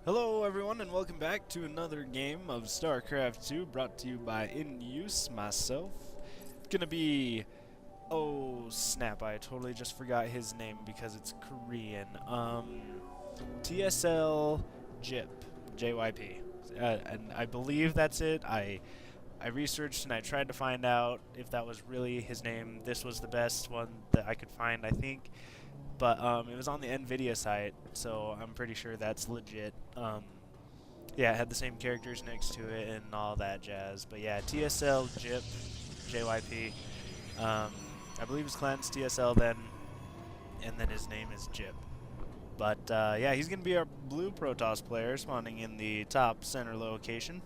Hello everyone and welcome back to another game of Starcraft 2 brought to you by InUse, myself. It's gonna be... oh snap, I totally just forgot his name because it's Korean. tslJYP. And I believe that's it. I researched and I tried to find out if that was really his name. This was the best one that I could find, I think. But it was on the NVIDIA site, so I'm pretty sure that's legit. Yeah, it had the same characters next to it and all that jazz. But yeah, tslJYP. I believe his clan's TSL then, and then his name is Jip. But yeah, he's going to be our blue Protoss player, spawning in the top center location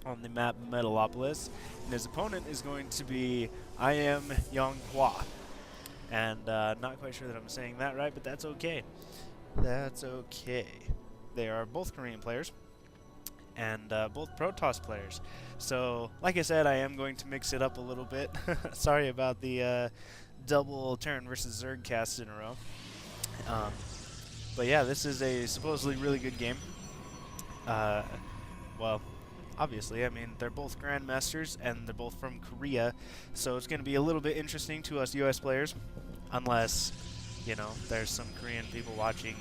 on the map Metalopolis. And his opponent is going to be IMYongHwa. And not quite sure that I'm saying that right, but that's okay. That's okay. They are both Korean players and both Protoss players. So, like I said, I am going to mix it up a little bit. Sorry about the double Terran versus Zerg cast in a row. But yeah, this is a supposedly really good game. Well, obviously, I mean, they're both Grandmasters and they're both from Korea, so it's going to be a little bit interesting to us US players, unless, you know, there's some Korean people watching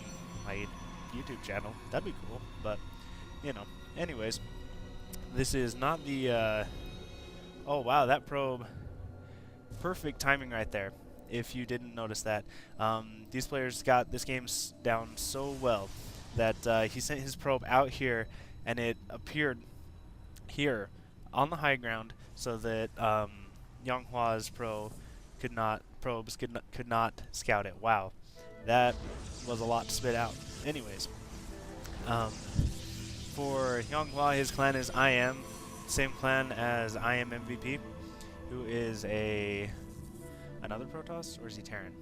my YouTube channel. That'd be cool, but, you know. Anyways, this is not the, oh wow, that probe, perfect timing right there, if you didn't notice that. These players got this game down so well that he sent his probe out here, and it appeared here on the high ground so that Yonghwa's probes could not scout it. Wow, that was a lot to spit out. Anyways, for Yonghwa, his clan is IM, same clan as IMMVP, who is another Protoss, or is he Terran?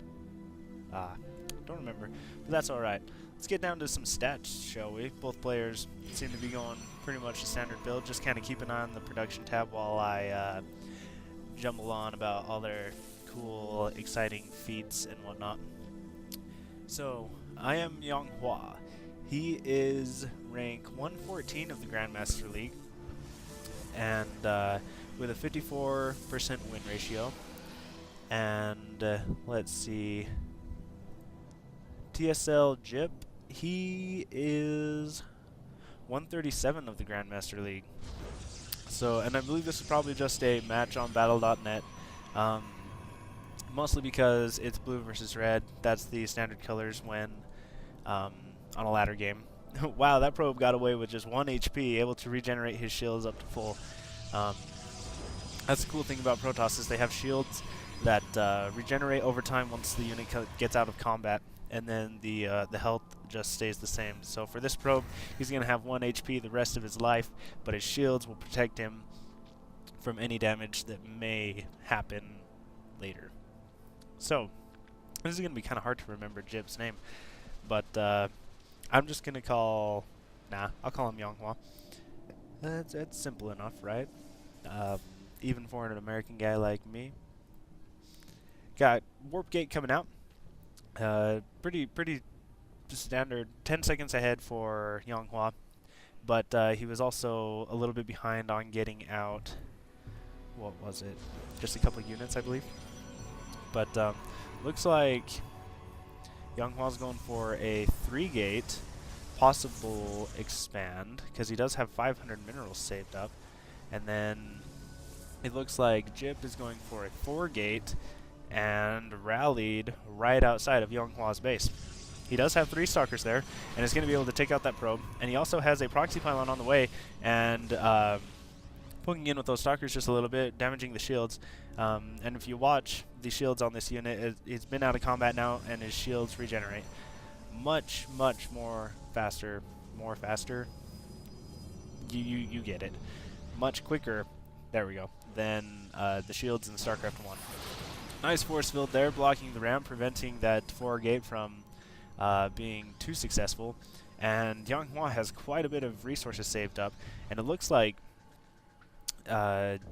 Don't remember, but that's alright. Let's get down to some stats, shall we? Both players seem to be going pretty much a standard build. Just kind of keep an eye on the production tab while I jumble on about all their cool, exciting feats and whatnot. So, IMYongHwa. He is rank 114 of the Grandmaster League, and with a 54% win ratio. And let's see, TSL Jip, he is 137 of the Grandmaster League. So, and I believe this is probably just a match on Battle.net, mostly because it's blue versus red. That's the standard colors when on a ladder game. Wow, that probe got away with just 1 HP, able to regenerate his shields up to full. That's the cool thing about Protoss, is they have shields that regenerate over time once the unit gets out of combat, and then the health just stays the same. So for this probe, he's going to have 1 HP the rest of his life, but his shields will protect him from any damage that may happen later. So this is going to be kind of hard to remember Jib's name, but I'm just going to call... I'll call him Yonghwa. That's simple enough, right? Even for an American guy like me. Got Warp Gate coming out. Pretty standard. 10 seconds ahead for Yonghwa, but he was also a little bit behind on getting out. What was it? Just a couple units, I believe. But looks like Yonghwa's going for a 3-gate possible expand, because he does have 500 minerals saved up. And then it looks like Jip is going for a 4-gate and rallied right outside of Yonghwa's base. He does have 3 Stalkers there, and is going to be able to take out that probe. And he also has a proxy pylon on the way, and poking in with those Stalkers just a little bit, damaging the shields. And if you watch the shields on this unit, it's been out of combat now, and his shields regenerate much more faster. You get it. Much quicker. There we go. Than the shields in StarCraft 1. Nice force field there, blocking the ramp, preventing that 4-gate from being too successful. And Yonghwa has quite a bit of resources saved up, and it looks like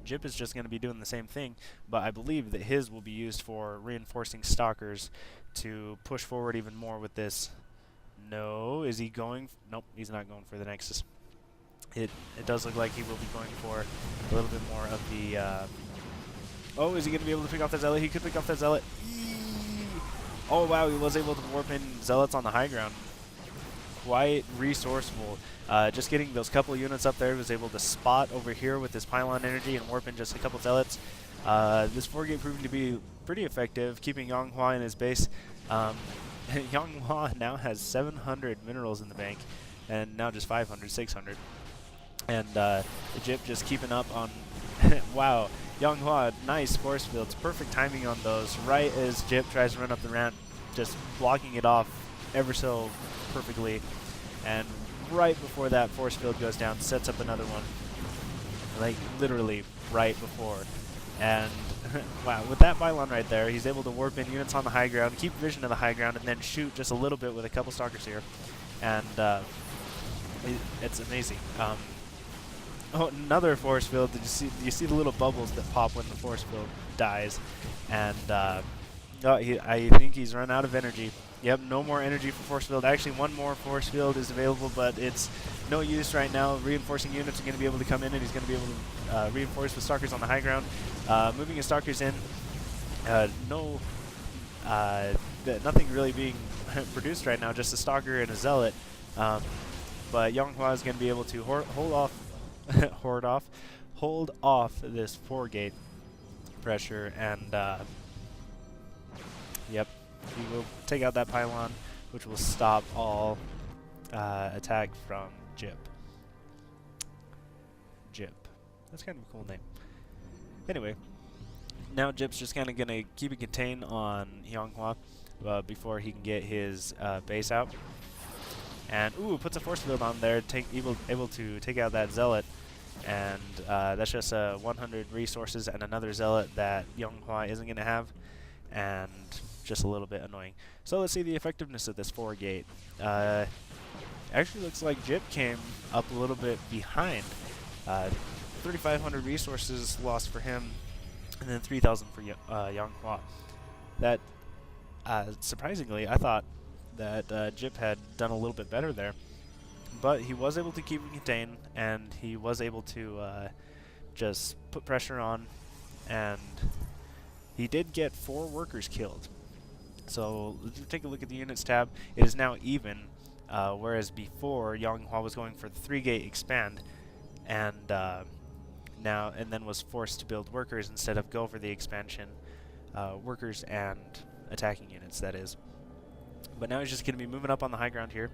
Jip is just going to be doing the same thing, but I believe that his will be used for reinforcing Stalkers to push forward even more with this No, is he going? Nope, he's not going for the Nexus. It does look like he will be going for a little bit more of the... oh, is he going to be able to pick off that Zealot? He could pick off that Zealot. Oh, wow, he was able to warp in Zealots on the high ground. Quite resourceful. Just getting those couple units up there, was able to spot over here with his pylon energy and warp in just a couple Zealots. This 4-gate proving to be pretty effective, keeping YongHwa in his base. YongHwa now has 700 minerals in the bank, and now just 500, 600. And Jip just keeping up on... wow, YongHwa, nice force fields, perfect timing on those, right as Jip tries to run up the ramp, just blocking it off ever so perfectly. And right before that force field goes down, sets up another one. Like, literally right before. And wow, with that pylon right there, he's able to warp in units on the high ground, keep vision of the high ground, and then shoot just a little bit with a couple stalkers here. And it's amazing. Oh, another force field. Did you see the little bubbles that pop when the force field dies? And oh, I think he's run out of energy. Yep, no more energy for force field. Actually, one more force field is available, but it's no use right now. Reinforcing units are going to be able to come in, and he's going to be able to reinforce with stalkers on the high ground. Moving his stalkers in. Nothing really being produced right now, just a stalker and a zealot. But YongHwa is going to be able to hold off this 4-gate pressure, and yep, he will take out that pylon, which will stop all attack from Jip. That's kind of a cool name. Anyway, now Jip's just kind of going to keep it contained on YongHwa before he can get his base out. And ooh, puts a force field on there, able to take out that zealot. And that's just 100 resources and another zealot that YongHwa isn't going to have, and just a little bit annoying. So let's see the effectiveness of this 4-gate. Actually looks like Jip came up a little bit behind. 3,500 resources lost for him, and then 3,000 for YongHwa. That, surprisingly, I thought that Jip had done a little bit better there. But he was able to keep it contained, and he was able to just put pressure on, and he did get 4 workers killed. So let's take a look at the units tab. It is now even, whereas before YongHwa was going for the 3-gate expand, and then was forced to build workers instead of go for the expansion, workers and attacking units, that is. But now he's just going to be moving up on the high ground here.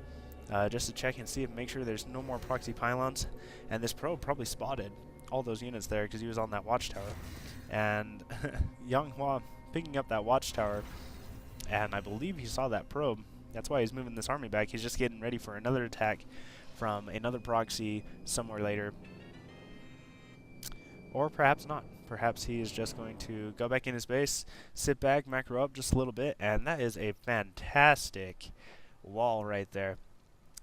Just to check and see and make sure there's no more proxy pylons. And this probe probably spotted all those units there because he was on that watchtower. And YongHwa picking up that watchtower, and I believe he saw that probe. That's why he's moving this army back. He's just getting ready for another attack from another proxy somewhere later. Or perhaps not. Perhaps he is just going to go back in his base, sit back, macro up just a little bit, and that is a fantastic wall right there.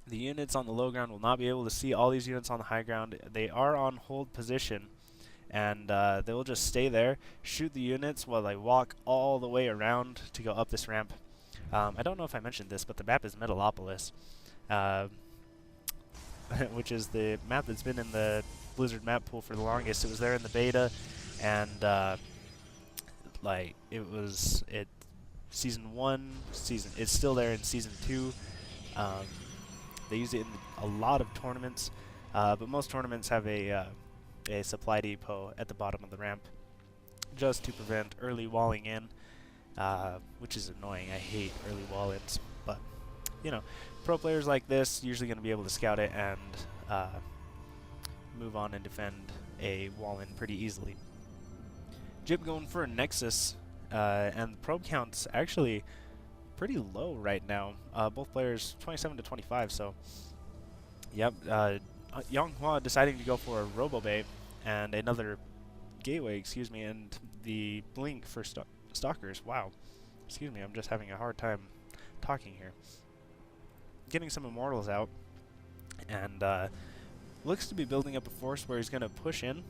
The units on the low ground will not be able to see all these units on the high ground. They are on hold position, and they will just stay there, shoot the units while they walk all the way around to go up this ramp. I don't know if I mentioned this, but the map is Metalopolis, which is the map that's been in the Blizzard map pool for the longest. It was there in the beta, and Season 1, it's still there in Season 2. They use it in a lot of tournaments, but most tournaments have a supply depot at the bottom of the ramp, just to prevent early walling in, which is annoying. I hate early wall-ins, but you know, pro players like this usually going to be able to scout it and move on and defend a wall-in pretty easily. Jip going for a Nexus, and the probe count's actually pretty low right now. Both players 27 to 25, so yep. YongHwa deciding to go for a Robobait and another Gateway, excuse me, and the Blink for Stalkers. Wow. Excuse me, I'm just having a hard time talking here. Getting some Immortals out, and looks to be building up a force where he's going to push in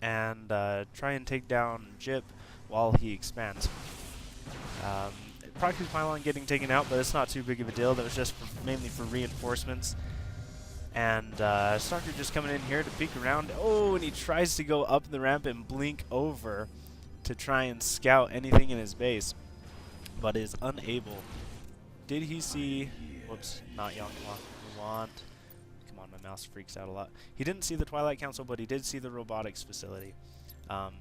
and try and take down Jip while he expands. Proxy's pylon getting taken out, but it's not too big of a deal. That was just mainly for reinforcements. And Starcraft just coming in here to peek around. Oh, and he tries to go up the ramp and blink over to try and scout anything in his base, but is unable. Did he see... Whoops, not YongHwa. Come on, my mouse freaks out a lot. He didn't see the Twilight Council, but he did see the robotics facility. And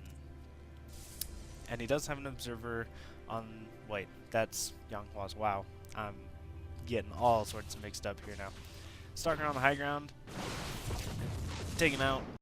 he does have an observer on... Wait, that's YongHwa's. Wow. I'm getting all sorts of mixed up here now. Starker on the high ground. Take him out.